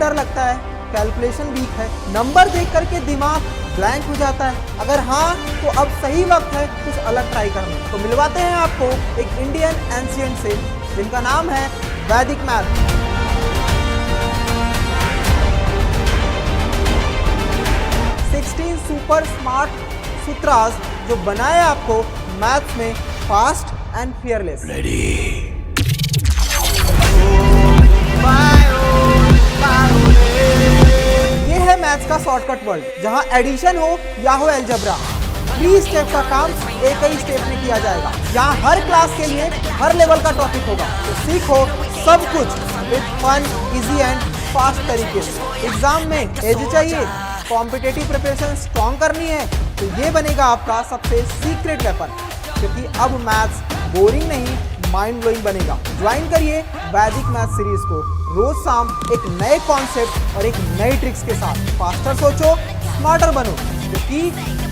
डर लगता है, कैलकुलेशन वीक है, नंबर देख करके दिमाग ब्लैंक हो जाता है? अगर हाँ तो अब सही वक्त है कुछ अलग ट्राई करने। तो मिलवाते हैं आपको एक इंडियन एंशिएंट से जिनका नाम है वैदिक मैथ। 16 सुपर स्मार्ट सूत्रास जो बनाए आपको मैथ्स में फास्ट एंड फियरलेस। ये है मैथ्स का शॉर्टकट वर्ड, जहां एडिशन हो या हो अलजेब्रा, 3 स्टेप का काम एक ही स्टेप में किया जाएगा। यहाँ हर क्लास के लिए हर लेवल का टॉपिक होगा, तो सीखो सब कुछ with fun, easy and fast तरीके से। एग्जाम में एज चाहिए, कॉम्पिटिटिव प्रिपरेशन स्ट्रॉन्ग करनी है, तो ये बनेगा आपका सबसे सीक्रेट वेपन, क्योंकि अब मैथ्स बोरिंग नहीं माइंड ब्लोइंग बनेगा। ज्वाइन करिए वैदिक मैथ सीरीज को रोज शाम एक नए कॉन्सेप्ट और एक नई ट्रिक्स के साथ। फास्टर सोचो, स्मार्टर बनो, क्योंकि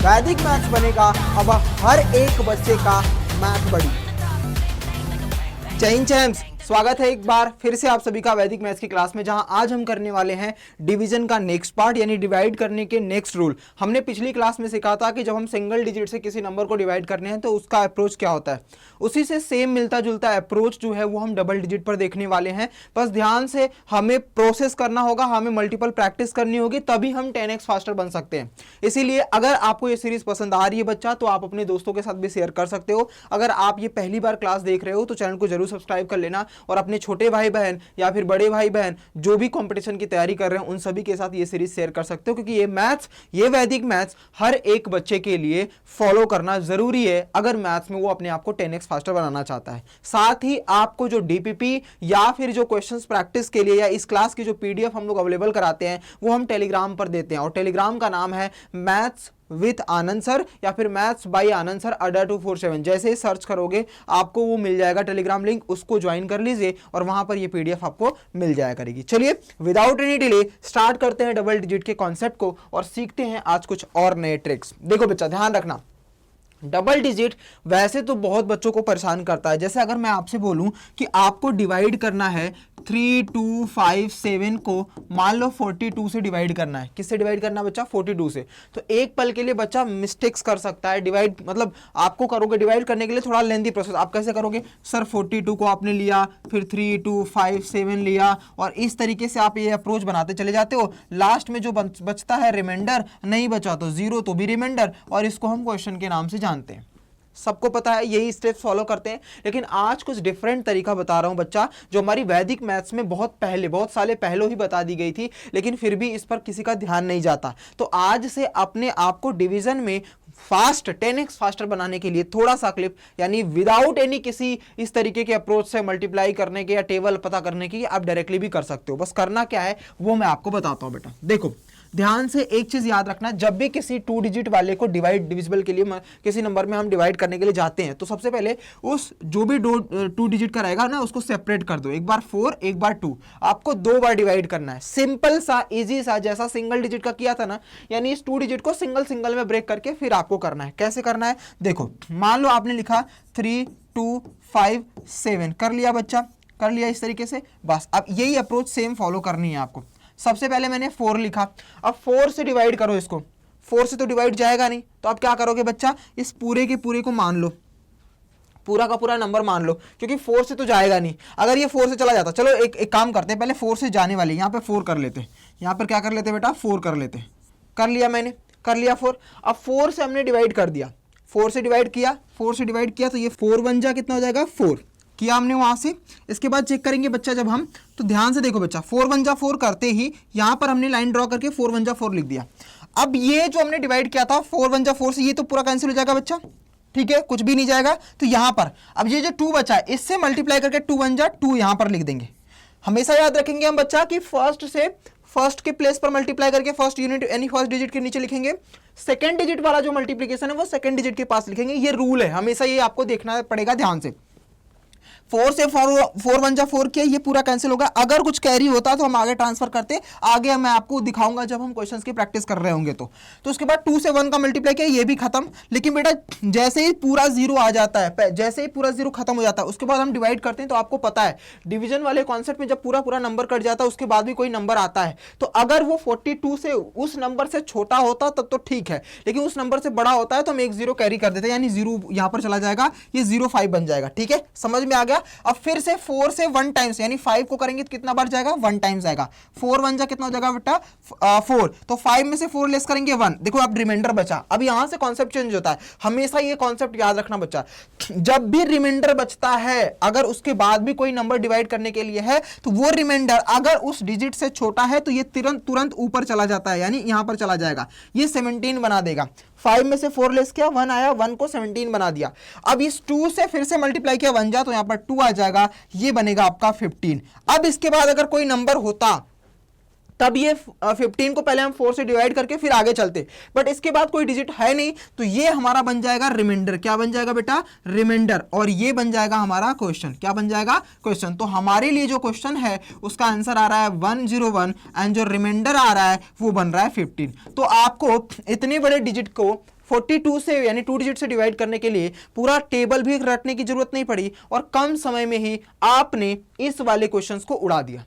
वैदिक मैथ्स बनेगा अब हर एक बच्चे का मैथ बड़ी। जय हिंद चैम्प्स, स्वागत है एक बार फिर से आप सभी का वैदिक मैथ्स की क्लास में, जहां आज हम करने वाले हैं डिवीजन का नेक्स्ट पार्ट, यानी डिवाइड करने के नेक्स्ट रूल। हमने पिछली क्लास में सीखा था कि जब हम सिंगल डिजिट से किसी नंबर को डिवाइड करने हैं तो उसका अप्रोच क्या होता है। उसी से सेम मिलता जुलता अप्रोच जो है वो हम डबल डिजिट पर देखने वाले हैं। बस ध्यान से हमें प्रोसेस करना होगा, हमें मल्टीपल प्रैक्टिस करनी होगी, तभी हम 10x फास्टर बन सकते हैं। इसीलिए अगर आपको ये सीरीज पसंद आ रही है बच्चा, तो आप अपने दोस्तों के साथ भी शेयर कर सकते हो। अगर आप ये पहली बार क्लास देख रहे हो तो चैनल को जरूर सब्सक्राइब कर लेना, और अपने छोटे भाई बहन या फिर बड़े भाई बहन जो भी कंपटीशन की तैयारी कर रहे हैं उन सभी के साथ ये सीरीज शेयर कर सकते हो, क्योंकि ये मैथ्स, ये वैदिक मैथ्स हर एक बच्चे के लिए फॉलो करना जरूरी है अगर मैथ्स में वो अपने आप को 10x फास्टर बनाना चाहता है। साथ ही आपको जो डीपीपी या फिर जो क्वेश्चंस प्रैक्टिस के लिए या इस क्लास की जो पीडीएफ हम लोग अवेलेबल कराते हैं वो हम टेलीग्राम पर देते हैं, और टेलीग्राम का नाम है मैथ्स विथ आनंद सर या फिर मैथ्स बाय आनंद सर अड्डा247। जैसे ही सर्च करोगे आपको वो मिल जाएगा टेलीग्राम लिंक, उसको ज्वाइन कर लीजिए और वहां पर ये पीडीएफ आपको मिल जाया करेगी। चलिए विदाउट एनी डिले स्टार्ट करते हैं डबल डिजिट के कॉन्सेप्ट को और सीखते हैं आज कुछ और नए ट्रिक्स। देखो बच्चा, ध्यान रखना, डबल डिजिट वैसे तो बहुत बच्चों को परेशान करता है। जैसे अगर मैं आपसे बोलूं कि आपको डिवाइड करना है 3, 2, 5, 7 को मान लो 42 से डिवाइड करना है। किससे डिवाइड करना है बच्चा? 42 से। तो एक पल के लिए बच्चा मिस्टेक्स कर सकता है। डिवाइड मतलब आपको करोगे डिवाइड करने के लिए थोड़ा लेंथी प्रोसेस। आप कैसे करोगे? सर 42 को आपने लिया, फिर 3, 2, 5, 7 लिया, और इस तरीके से आप ये अप्रोच बनाते चले जाते हो। लास्ट में जो बचता है रिमाइंडर, नहीं बचा तो जीरो तो भी रिमाइंडर, और इसको हम क्वेश्चन के नाम से जानते हैं। सबको पता है, यही स्टेप्स फॉलो करते हैं। लेकिन आज कुछ डिफरेंट तरीका बता रहा हूं बच्चा, जो हमारी वैदिक मैथ्स में बहुत पहले, बहुत साले पहले ही बता दी गई थी, लेकिन फिर भी इस पर किसी का ध्यान नहीं जाता। तो आज से अपने आप को डिवीजन में फास्ट 10x फास्टर बनाने के लिए थोड़ा सा क्लिप, यानी विदाउट एनी किसी इस तरीके के अप्रोच से मल्टीप्लाई करने के या टेबल पता करने की, आप डायरेक्टली भी कर सकते हो। बस करना क्या है वो मैं आपको बताता हूं बेटा। देखो ध्यान से एक चीज याद रखना, जब भी किसी 2 डिजिट वाले को डिविजिबल के लिए किसी नंबर में हम डिवाइड करने के लिए जाते हैं, तो सबसे पहले उस जो भी 2 डिजिट का रहेगा ना, उसको सेपरेट कर दो। एक बार 4, एक बार 2, आपको 2 बार डिवाइड करना है। सिंपल सा, इजी सा, जैसा सिंगल डिजिट का किया था ना, यानी इस 2 डिजिट को सिंगल सिंगल में ब्रेक करके फिर आपको करना है। कैसे करना है देखो, मान लो आपने लिखा 3, 2, 5, 7, कर लिया बच्चा, कर लिया इस तरीके से। बस अब यही अप्रोच सेम फॉलो करनी है आपको। सबसे पहले मैंने 4 लिखा, अब 4 से डिवाइड करो इसको। 4 से तो डिवाइड जाएगा नहीं, तो आप क्या करोगे बच्चा, इस पूरे के पूरे को मान लो, पूरा का पूरा नंबर मान लो, क्योंकि 4 से तो जाएगा नहीं। अगर ये 4 से चला जाता, चलो एक काम करते हैं, पहले 4 से जाने वाली यहाँ पे 4 कर लेते हैं। यहाँ पर क्या कर लेते हैं बेटा, 4 कर लेते हैं। कर लिया मैंने, कर लिया 4। अब 4 से हमने डिवाइड कर दिया, 4 से डिवाइड किया, 4 से डिवाइड किया, तो ये 4 बन जा, कितना हो जाएगा 4 किया हमने वहां से। इसके बाद चेक करेंगे बच्चा जब हम, तो ध्यान से देखो बच्चा, 4 1 जा 4 करते ही यहां पर हमने लाइन ड्रॉ करके 4 1 जा 4 लिख दिया। अब ये जो हमने डिवाइड किया था 4 1 जा 4 से, ये तो पूरा कैंसिल हो जाएगा बच्चा, ठीक है, कुछ भी नहीं जाएगा। तो यहां पर अब ये जो 2 बचा है, इससे मल्टीप्लाई करके 2 1 जा 2 यहां पर लिख देंगे। हमेशा याद रखेंगे हम बच्चा कि फर्स्ट के प्लेस पर मल्टीप्लाई करके फर्स्ट यूनिट यानी फर्स्ट डिजिट के नीचे लिखेंगे, सेकंड डिजिट वाला जो मल्टीप्लिकेशन है वो सेकंड डिजिट के पास लिखेंगे। ये रूल है, हमेशा ये आपको देखना पड़ेगा ध्यान से। 4 से 4 1 जा 4 किया, ये पूरा कैंसिल होगा। अगर कुछ कैरी होता तो हम आगे ट्रांसफर करते, आगे मैं आपको दिखाऊंगा जब हम क्वेश्चंस की प्रैक्टिस कर रहे होंगे। तो उसके बाद 2 से 1 का मल्टीप्लाई किया, ये भी खत्म। लेकिन बेटा जैसे ही पूरा जीरो आ जाता है, जैसे ही पूरा जीरो खत्म हो जाता है, उसके बाद हम डिवाइड करते हैं। तो आपको पता है डिवीजन वाले कॉन्सेप्ट में जब पूरा पूरा नंबर कट जाता है उसके बाद भी कोई नंबर आता है, तो अगर वो 42 से उस नंबर से छोटा होता तब तो ठीक है, लेकिन उस नंबर से बड़ा होता है तो हम एक जीरो कैरी कर देते हैं, यानी जीरो यहां पर चला जाएगा, ये 05 बन जाएगा। ठीक है, समझ में आ गया। अब फिर से 4 से 1 टाइम्स, यानी 5 को करेंगे तो कितना बार जाएगा, 1 टाइम्स आएगा। 4 1 जा कितना हो जाएगा बेटा 4, तो 5 में से 4 लेस करेंगे 1, देखो अब रिमाइंडर बचा। अब यहां से कॉन्सेप्ट चेंज होता है, हमेशा ये कॉन्सेप्ट याद रखना बच्चा, जब भी रिमाइंडर बचता है अगर उसके बाद भी कोई नंबर डिवाइड करने के लिए है तो वो रिमाइंडर अगर उस डिजिट से छोटा है तो ये तुरंत ऊपर चला जाता है, यानी यहां पर चला जाएगा, ये 17 बना देगा। 5 में से 4 लेस किया, 1 आया, 1 को 17 बना दिया। अब इस 2 से फिर से मल्टीप्लाई किया 1 जा, तो यहां पर 2 आ जाएगा, ये बनेगा आपका 15। अब इसके बाद अगर कोई नंबर होता तब ये 15 को पहले हम 4 से डिवाइड करके फिर आगे चलते, बट इसके बाद कोई डिजिट है नहीं, तो ये हमारा बन जाएगा रिमाइंडर। क्या बन जाएगा बेटा, रिमाइंडर, और ये बन जाएगा हमारा क्वेश्चन। क्या बन जाएगा, क्वेश्चन। तो हमारे लिए जो क्वेश्चन है उसका आंसर आ रहा है 101, एंड जो रिमाइंडर आ रहा है वो बन रहा है 15। तो आपको इतने बड़े डिजिट को 42 से यानी 2 डिजिट से डिवाइड करने के लिए पूरा टेबल भी रटने की जरूरत नहीं पड़ी, और कम समय में ही आपने इस वाले क्वेश्चंस को उड़ा दिया।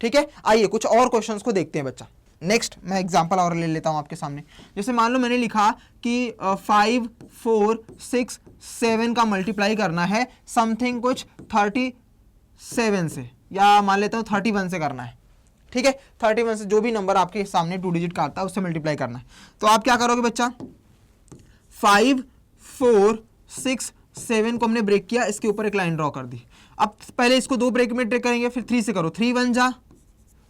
ठीक है, आइए कुछ और क्वेश्चंस को देखते हैं बच्चा। नेक्स्ट मैं एग्जांपल और ले लेता हूं आपके सामने। जैसे मान लो मैंने लिखा कि 5 4 6 7 का मल्टीप्लाई करना है समथिंग कुछ 37 से, या मान लेता हूं 31 से करना है। ठीक है, 31 से जो भी नंबर आपके सामने 2 डिजिट का आता है उससे मल्टीप्लाई करना है। तो आप क्या करोगे बच्चा, 5 4 6 7 को हमने ब्रेक किया, इसके ऊपर एक लाइन ड्रॉ कर दी। अब पहले इसको 2 ब्रेक में ब्रेक करेंगे, फिर 3 से करो, 3 1 जा,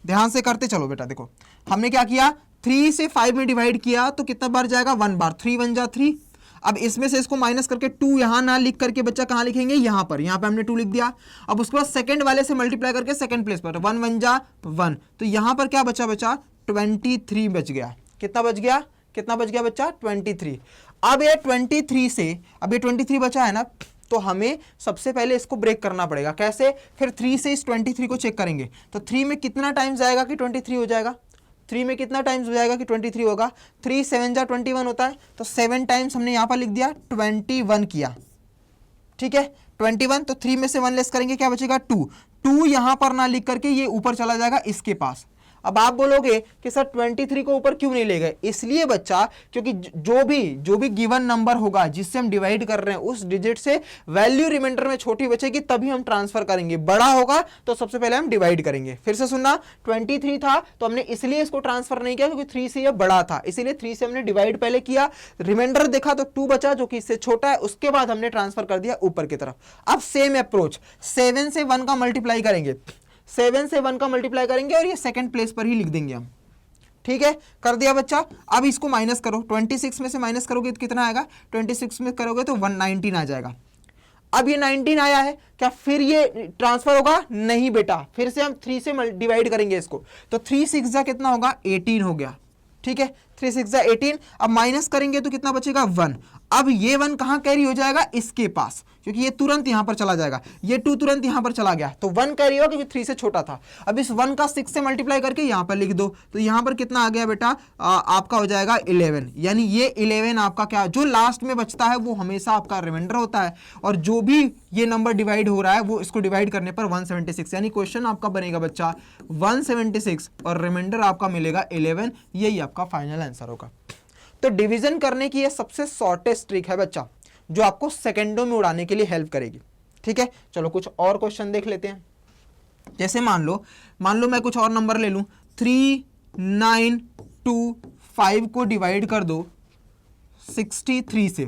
ध्यान से करते चलो बेटा। देखो हमने क्या किया, 3 से 5 में डिवाइड किया तो कितना बार जाएगा, 1 बार, 3 1 जा 3। अब इसमें से इसको माइनस करके 2 यहां ना लिख करके बच्चा कहां लिखेंगे, यहां पर हमने 2 लिख दिया। अब उसके बाद सेकंड वाले से मल्टीप्लाई करके सेकंड प्लेस पर 1 1 जा 1, तो यहां पर क्या बचा, 23 बच गया। कितना बच गया, कितना बच गया बच्चा, 23। अब ये 23 से, अब ये 23 बचा है ना, तो हमें सबसे पहले इसको ब्रेक करना पड़ेगा। कैसे, फिर 3 से इस 23 को चेक करेंगे, तो 3 में कितना टाइम्स जाएगा कि 23 हो जाएगा, 3 में कितना टाइम्स हो जाएगा कि 23 होगा, 3 7 जा 21 होता है, तो 7 टाइम्स हमने यहाँ पर लिख दिया, 21 किया। ठीक है, 21, तो 3 में से 1 लेस करेंगे, क्या बचेगा 2 यहां पर ना लिख करके ये ऊपर चला जाएगा इसके पास। अब आप बोलोगे कि सर 23 को ऊपर क्यों नहीं ले गए, इसलिए बच्चा क्योंकि जो भी गिवन नंबर होगा जिससे हम डिवाइड कर रहे हैं उस डिजिट से वैल्यू रिमाइंडर में छोटी बचेगी तभी हम ट्रांसफर करेंगे, बड़ा होगा तो सबसे पहले हम डिवाइड करेंगे। फिर से सुनना, 23 था तो हमने इसलिए इसको ट्रांसफर नहीं किया क्योंकि 3 से यह बड़ा था, इसीलिए 3 से हमने डिवाइड पहले किया, रिमाइंडर देखा तो 2 बचा जो कि इससे छोटा है, उसके बाद हमने ट्रांसफर कर दिया ऊपर की तरफ। अब सेम अप्रोच, 7 से 1 का मल्टीप्लाई करेंगे, 7 से 1 का मल्टीप्लाई करेंगे और ये सेकंड प्लेस पर ही लिख देंगे हम। ठीक है, कर दिया बच्चा। अब इसको माइनस करो, 26 में से माइनस करोगे तो कितना आएगा, 26 में करोगे तो 119 आ जाएगा। अब ये 19 आया है, क्या फिर ये ट्रांसफर होगा, नहीं बेटा, फिर से हम 3 से डिवाइड करेंगे इसको, तो 3 6 जा कितना होगा, 18 हो गया। ठीक है, 3 6 जा 18। अब माइनस करेंगे तो कितना बचेगा, 1। अब ये 1 कहां कैरी हो जाएगा, इसके पास, क्योंकि ये तुरंत यहां पर चला जाएगा, ये 2 तुरंत यहां पर चला गया, तो 1 कैरी होगा क्योंकि 3 से छोटा था। अब इस 1 का 6 से मल्टीप्लाई करके यहां पर लिख दो, तो यहां पर कितना आ गया बेटा, आपका हो जाएगा 11, यानी ये 11 आपका क्या, जो लास्ट में बचता है वो हमेशा आपका रिमाइंडर होता है, और जो भी ये नंबर डिवाइड हो रहा है वो इसको डिवाइड करने पर 176, यानी क्वेश्चन आपका बनेगा बच्चा 176 और रिमाइंडर आपका मिलेगा 11, यही आपका फाइनल आंसर होगा। तो डिवीजन करने की ये सबसे शॉर्टेस्ट ट्रिक है बच्चा, जो आपको सेकंडों में उड़ाने के लिए हेल्प करेगी। ठीक है, चलो कुछ और क्वेश्चन देख लेते हैं। जैसे मान लो मैं कुछ और नंबर ले लूं, 3 9 2 5 को डिवाइड कर दो 63 से।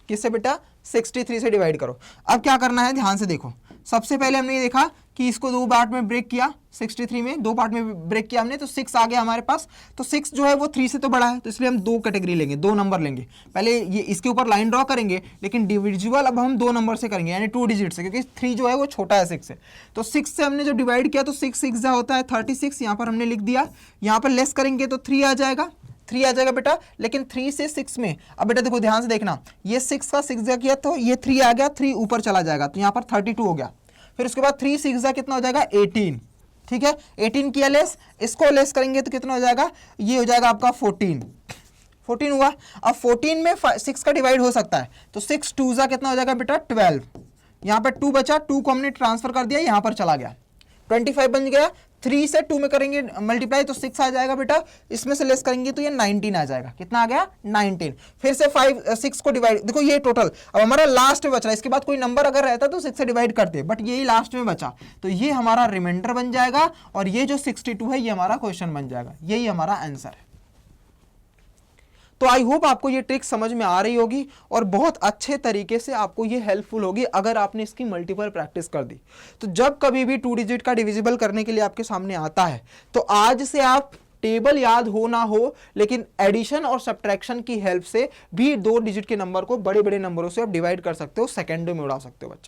किससे बेटा, 63 से डिवाइड करो। अब क्या करना है, ध्यान से देखो। सबसे पहले हमने ये देखा कि इसको 2 पार्ट में ब्रेक किया, 63 में 2 पार्ट में ब्रेक किया हमने, तो 6 आ गया हमारे पास। तो 6 जो है वो 3 से तो बड़ा है, तो इसलिए हम 2 कैटेगरी लेंगे, 2 नंबर लेंगे। पहले ये इसके ऊपर लाइन ड्रॉ करेंगे, लेकिन डिविजुअल अब हम 2 नंबर से करेंगे, यानी 2 डिजिट से, क्योंकि 3 जो है वो छोटा है 6 से। तो 6 से हमने जब डिवाइड किया तो 6 6 जा होता है 36, यहाँ पर हमने लिख दिया। यहाँ पर लेस करेंगे तो 3 आ जाएगा, 3 आ जाएगा बेटा, लेकिन 3 से 6 में, अब बेटा देखो ध्यान से देखना, ये 6 का 6 जा किया तो ये 3 आ गया, 3 ऊपर चला जाएगा तो यहाँ पर 32 हो गया। फिर उसके बाद 3 6 जा कितना हो जाएगा 18, ठीक है, 18 किया लेस, इसको लेस करेंगे तो कितना हो जाएगा, ये हो जाएगा आपका 14 हुआ। अब 14 में 6 का डिवाइड हो सकता है तो 6 2 जा कितना हो जाएगा बेटा 12, यहाँ पर 2 बचा, 2 को हमने ट्रांसफर कर दिया, यहाँ पर चला गया, 25 बन गया। 3 से 2 में करेंगे मल्टीप्लाई तो 6 आ जाएगा बेटा, इसमें से लेस करेंगे तो ये 19 आ जाएगा, कितना आ गया 19। फिर से 6 को डिवाइड, देखो ये टोटल अब हमारा लास्ट में बच रहा है, इसके बाद कोई नंबर अगर रहता तो 6 से डिवाइड करते, बट यही लास्ट में बचा तो ये हमारा रिमाइंडर बन जाएगा और ये जो 62 है ये हमारा क्वेश्चन बन जाएगा, यही हमारा आंसर है। तो आई होप आपको ये ट्रिक समझ में आ रही होगी और बहुत अच्छे तरीके से आपको ये हेल्पफुल होगी अगर आपने इसकी मल्टीपल प्रैक्टिस कर दी। तो जब कभी भी 2 डिजिट का डिविजिबल करने के लिए आपके सामने आता है तो आज से आप टेबल याद हो ना हो, लेकिन एडिशन और सब्ट्रैक्शन की हेल्प से भी 2 डिजिट के नंबर को बड़े बड़े नंबरों से आप डिवाइड कर सकते हो, सेकेंडों में उड़ा सकते हो बच्चा।